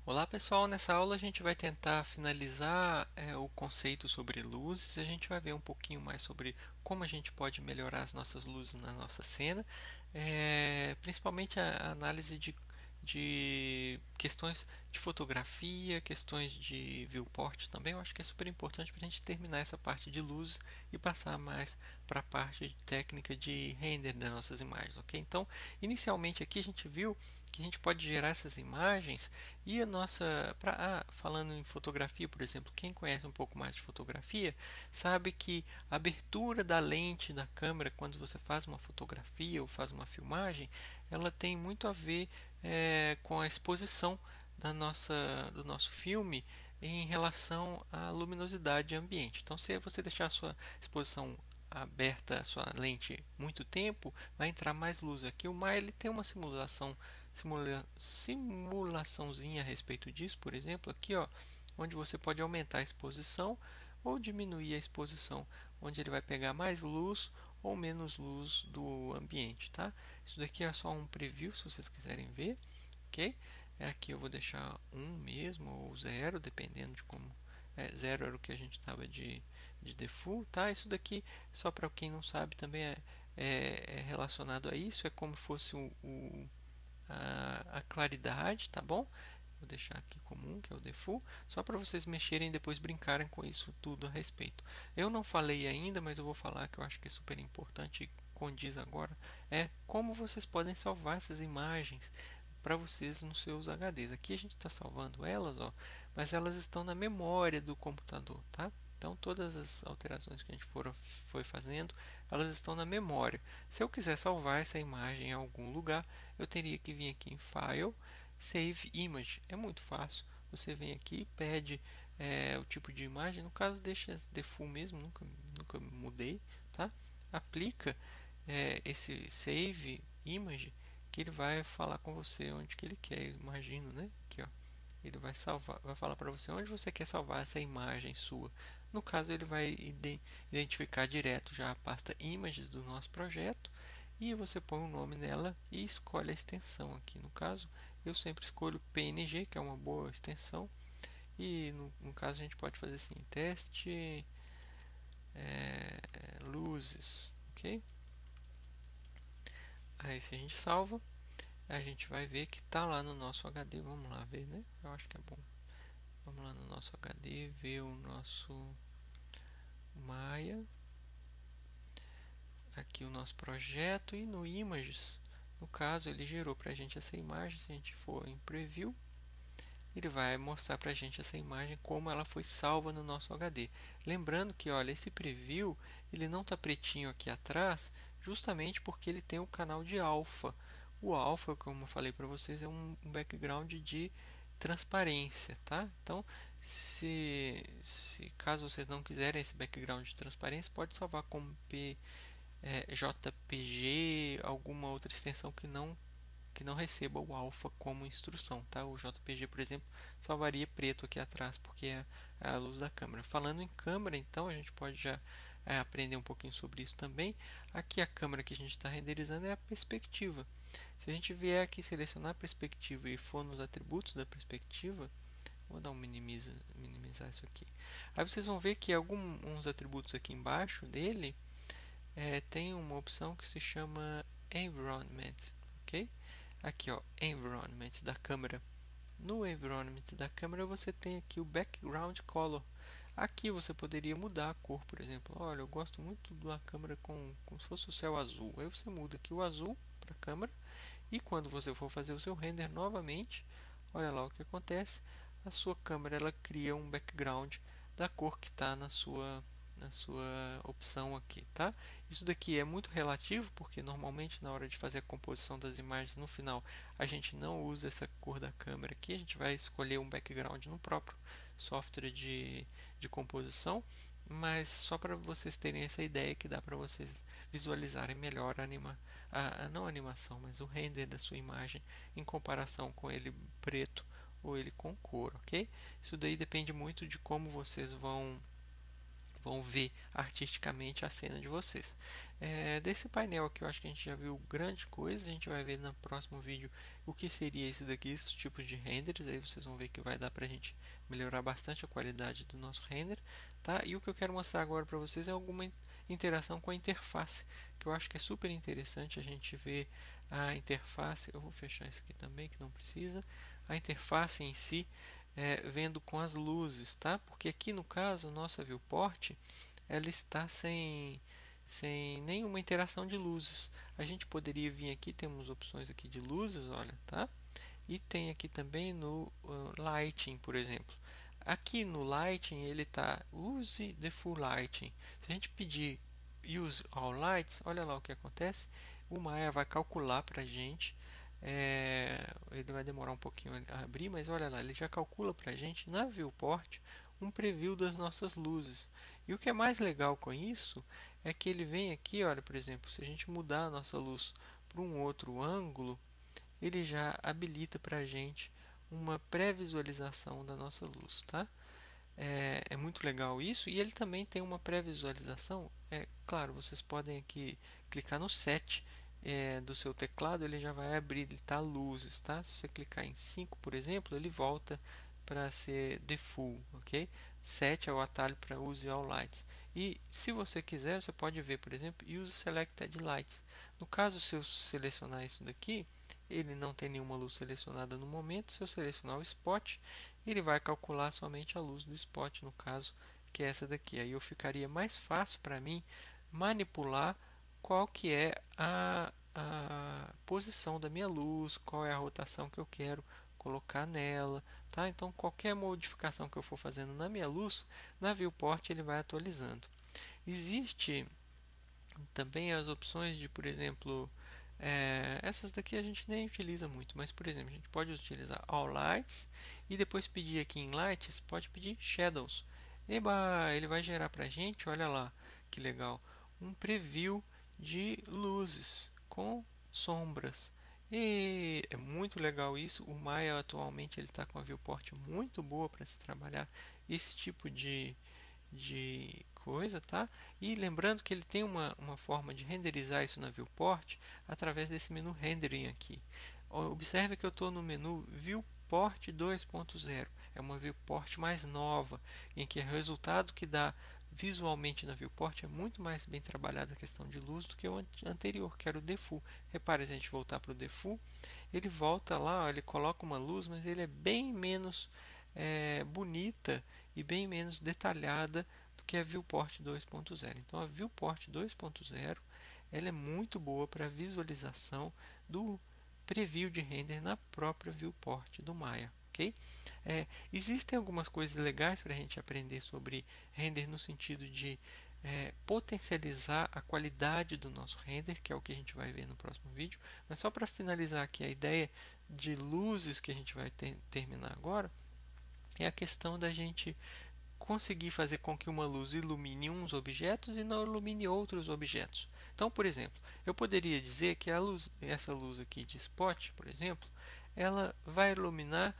Olá pessoal, nessa aula a gente vai tentar finalizar o conceito sobre luzes. A gente vai ver um pouquinho mais sobre como a gente pode melhorar as nossas luzes na nossa cena, principalmente a análise de questões de fotografia, questões de viewport também. Eu acho que é super importante para a gente terminar essa parte de luzes e passar mais para a parte técnica de render das nossas imagens, ok? Então, inicialmente aqui a gente viu que a gente pode gerar essas imagens e a nossa, falando em fotografia, por exemplo, quem conhece um pouco mais de fotografia sabe que a abertura da lente da câmera quando você faz uma fotografia ou faz uma filmagem, ela tem muito a ver com a exposição do nosso filme em relação à luminosidade ambiente. Então, se você deixar a sua exposição aberta, a sua lente muito tempo, vai entrar mais luz. Aqui o Maya ele tem uma simulaçãozinha a respeito disso, por exemplo, aqui ó, onde você pode aumentar a exposição ou diminuir a exposição, onde ele vai pegar mais luz ou menos luz do ambiente, tá? Isso daqui é só um preview, se vocês quiserem ver, ok? Aqui eu vou deixar um mesmo ou zero, dependendo de como. Zero era o que a gente estava de default, tá? Isso daqui, só para quem não sabe, também é relacionado a isso, é como se fosse a claridade, tá bom? Vou deixar aqui comum, que é o default, só para vocês mexerem e depois brincarem com isso tudo a respeito. Eu não falei ainda, mas eu vou falar que eu acho que é super importante e condiz agora, é como vocês podem salvar essas imagens para vocês nos seus HDs. Aqui a gente está salvando elas, ó, mas elas estão na memória do computador, tá? Então todas as alterações que a gente foi fazendo, elas estão na memória. Se eu quiser salvar essa imagem em algum lugar, eu teria que vir aqui em File, Save Image. É muito fácil. Você vem aqui, pede o tipo de imagem. No caso, deixa default mesmo, nunca mudei, tá? Aplica esse Save Image, que ele vai falar com você onde que ele quer. Eu imagino, né? Aqui, ó. Ele vai salvar, vai falar para você onde você quer salvar essa imagem sua. No caso, ele vai identificar direto já a pasta Images do nosso projeto e você põe um nome nela e escolhe a extensão aqui. No caso, eu sempre escolho PNG, que é uma boa extensão. E no caso, a gente pode fazer assim: teste luzes, ok? Aí, se a gente salva, a gente vai ver que está lá no nosso HD. Vamos lá ver, né? Eu acho que é bom. Vamos lá no nosso HD, ver o nosso Maya, aqui o nosso projeto, e no Images, no caso, ele gerou para a gente essa imagem. Se a gente for em Preview, ele vai mostrar para a gente essa imagem como ela foi salva no nosso HD. Lembrando que, olha, esse Preview ele não está pretinho aqui atrás, justamente porque ele tem o canal de alfa. O alfa, como eu falei para vocês, é um background de transparência, tá? Então, se caso vocês não quiserem esse background de transparência, pode salvar como JPG, alguma outra extensão que não receba o alfa como instrução, tá? O JPG, por exemplo, salvaria preto aqui atrás, porque é a luz da câmera. Falando em câmera, então, a gente pode já aprender um pouquinho sobre isso também. Aqui a câmera que a gente está renderizando é a perspectiva. Se a gente vier aqui selecionar a perspectiva e for nos atributos da perspectiva, vou dar um minimizar isso aqui. Aí vocês vão ver que alguns atributos aqui embaixo dele tem uma opção que se chama Environment, ok? Aqui ó, Environment da câmera. No Environment da câmera você tem aqui o Background Color. Aqui você poderia mudar a cor, por exemplo. Olha, eu gosto muito da câmera como se fosse o céu azul. Aí você muda aqui o azul para a câmera. E quando você for fazer o seu render novamente, olha lá o que acontece. A sua câmera ela cria um background da cor que está na sua opção aqui, tá? Isso daqui é muito relativo, porque normalmente na hora de fazer a composição das imagens no final, a gente não usa essa cor da câmera aqui, a gente vai escolher um background no próprio software de composição, mas só para vocês terem essa ideia que dá para vocês visualizarem melhor não a animação, mas o render da sua imagem em comparação com ele preto ou ele com cor, ok? Isso daí depende muito de como vocês vão vão ver artisticamente a cena de vocês. Desse painel aqui eu acho que a gente já viu grande coisa. A gente vai ver no próximo vídeo o que seria esse daqui, esses tipos de renders. Aí vocês vão ver que vai dar para a gente melhorar bastante a qualidade do nosso render, tá? E o que eu quero mostrar agora para vocês é alguma interação com a interface, que eu acho que é super interessante a gente ver a interface. Eu vou fechar isso aqui também, que não precisa. A interface em si, vendo com as luzes, tá? Porque aqui no caso, nossa viewport, ela está sem nenhuma interação de luzes. A gente poderia vir aqui, temos opções aqui de luzes, olha, tá? E tem aqui também no lighting, por exemplo. Aqui no lighting ele está use the full lighting. Se a gente pedir use all lights, olha lá o que acontece. O Maya vai calcular para a gente. Ele vai demorar um pouquinho a abrir, mas olha lá, ele já calcula para a gente na viewport um preview das nossas luzes. E o que é mais legal com isso é que ele vem aqui, olha, por exemplo, se a gente mudar a nossa luz para um outro ângulo, ele já habilita para a gente uma pré-visualização da nossa luz, tá? É muito legal isso, e ele também tem uma pré-visualização. Claro, vocês podem aqui clicar no set do seu teclado, ele já vai habilitar luzes, tá? Se você clicar em 5, por exemplo, ele volta para ser default, ok? 7 é o atalho para use all lights. E se você quiser, você pode ver, por exemplo, use selected lights. No caso, se eu selecionar isso daqui, ele não tem nenhuma luz selecionada no momento. Se eu selecionar o spot, ele vai calcular somente a luz do spot, no caso, que é essa daqui. Aí eu ficaria mais fácil para mim manipular qual que é a posição da minha luz, qual é a rotação que eu quero colocar nela, tá? Então qualquer modificação que eu for fazendo na minha luz, na viewport ele vai atualizando. Existe também as opções de, por exemplo, essas daqui a gente nem utiliza muito, mas por exemplo, a gente pode utilizar All Lights e depois pedir aqui em Lights, pode pedir Shadows. Eba, ele vai gerar para a gente, olha lá que legal, um preview de luzes com sombras. E é muito legal isso. O Maya atualmente ele está com a viewport muito boa para se trabalhar esse tipo de coisa, tá? E lembrando que ele tem uma forma de renderizar isso na viewport através desse menu rendering aqui. Observe que eu estou no menu viewport 2.0. É uma viewport mais nova, em que o resultado que dá visualmente na viewport é muito mais bem trabalhada a questão de luz do que o anterior, que era o default. Repare, se a gente voltar para o default, ele volta lá, ó, ele coloca uma luz, mas ele é bem menos bonita e bem menos detalhada do que a viewport 2.0. Então a viewport 2.0 ela é muito boa para visualização do preview de render na própria viewport do Maya. Okay? Existem algumas coisas legais para a gente aprender sobre render no sentido de potencializar a qualidade do nosso render, que é o que a gente vai ver no próximo vídeo. Mas só para finalizar aqui a ideia de luzes que a gente vai terminar agora, é a questão da gente conseguir fazer com que uma luz ilumine uns objetos e não ilumine outros objetos. Então, por exemplo, eu poderia dizer que essa luz aqui de spot, por exemplo, ela vai iluminar,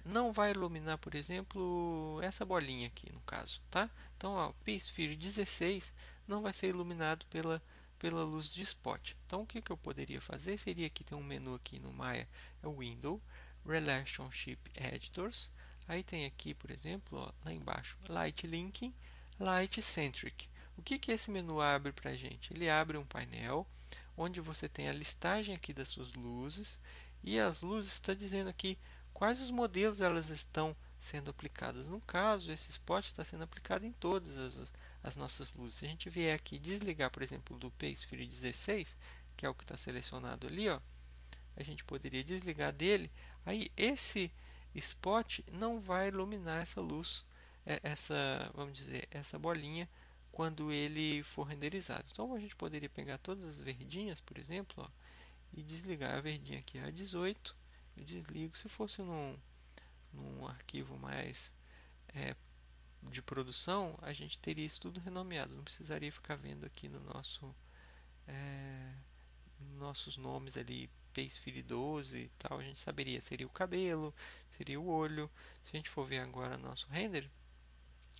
não vai iluminar, por exemplo, essa bolinha aqui, no caso, tá? Então, o P-Sphere 16 não vai ser iluminado pela luz de spot. Então, o que eu poderia fazer seria que tem um menu aqui no Maya, é o Window, Relationship Editors. Aí tem aqui, por exemplo, ó, lá embaixo, Light Linking, Light Centric. O que esse menu abre para a gente? Ele abre um painel onde você tem a listagem aqui das suas luzes e as luzes está dizendo aqui quais os modelos elas estão sendo aplicadas. No caso, esse spot está sendo aplicado em todas as nossas luzes. Se a gente vier aqui desligar, por exemplo, do P-Sphere 16, que é o que está selecionado ali, ó, a gente poderia desligar dele. Aí esse spot não vai iluminar essa luz, vamos dizer, essa bolinha quando ele for renderizado. Então a gente poderia pegar todas as verdinhas, por exemplo, ó, e desligar a verdinha aqui a 18. Eu desligo. Se fosse num arquivo mais de produção, a gente teria isso tudo renomeado. Não precisaria ficar vendo aqui no nossos nomes ali, P-Sphere 12 e tal. A gente saberia, seria o cabelo, seria o olho. Se a gente for ver agora nosso render,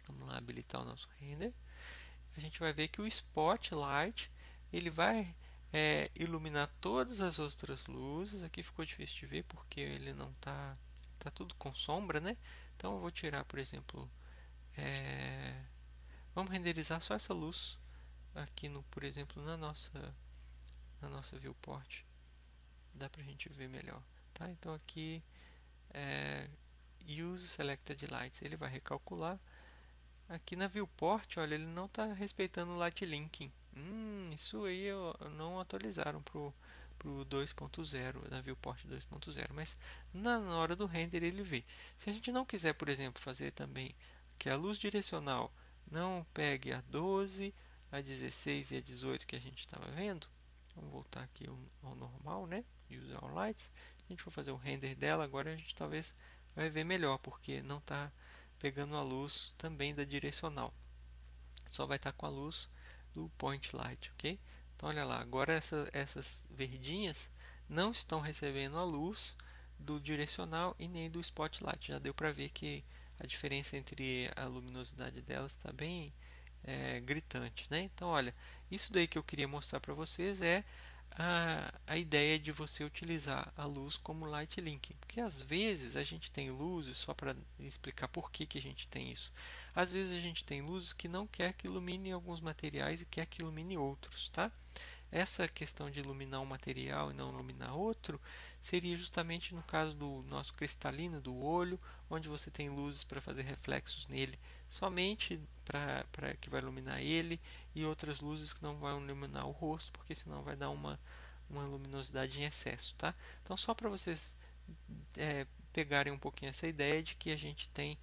Vamos lá habilitar o nosso render. A gente vai ver que o Spotlight ele vai iluminar todas as outras luzes. Aqui ficou difícil de ver porque ele não tá tudo com sombra, né? Então eu vou tirar, por exemplo, vamos renderizar só essa luz aqui no, por exemplo, na nossa viewport. Dá pra gente ver melhor, tá? Então aqui Use Selected Lights, ele vai recalcular. Aqui na viewport, olha, ele não está respeitando o light linking. Isso aí não atualizaram pro 2.0, na viewport 2.0, mas na hora do render ele vê. Se a gente não quiser, por exemplo, fazer também que a luz direcional não pegue a 12, a 16 e a 18 que a gente estava vendo, vamos voltar aqui ao normal, né? Use All Lights. Se a gente for fazer o render dela, agora a gente talvez vai ver melhor, porque não está pegando a luz também da direcional. Só vai estar com a luz do point light, ok? Então olha lá, agora essas verdinhas não estão recebendo a luz do direcional e nem do spotlight. Já deu para ver que a diferença entre a luminosidade delas está bem gritante, né? Então olha, isso daí que eu queria mostrar para vocês é a ideia de você utilizar a luz como light linking, porque às vezes a gente tem luzes, só para explicar por que a gente tem isso, às vezes a gente tem luzes que não quer que ilumine alguns materiais e quer que ilumine outros, tá? Essa questão de iluminar um material e não iluminar outro seria justamente no caso do nosso cristalino do olho, onde você tem luzes para fazer reflexos nele somente para que vai iluminar ele, e outras luzes que não vão iluminar o rosto, porque senão vai dar uma luminosidade em excesso, tá? Então só para vocês pegarem um pouquinho essa ideia de que a gente tem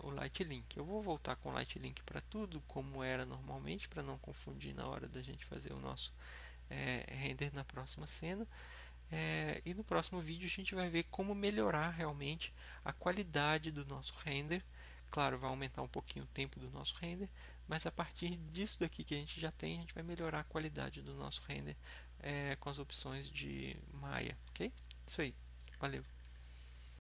o Light Link. Eu vou voltar com o Light Link para tudo como era normalmente, para não confundir na hora da gente fazer o nosso render na próxima cena. E no próximo vídeo a gente vai ver como melhorar realmente a qualidade do nosso render. Claro, vai aumentar um pouquinho o tempo do nosso render, mas a partir disso daqui que a gente já tem, a gente vai melhorar a qualidade do nosso render com as opções de Maya, ok? Isso aí, valeu!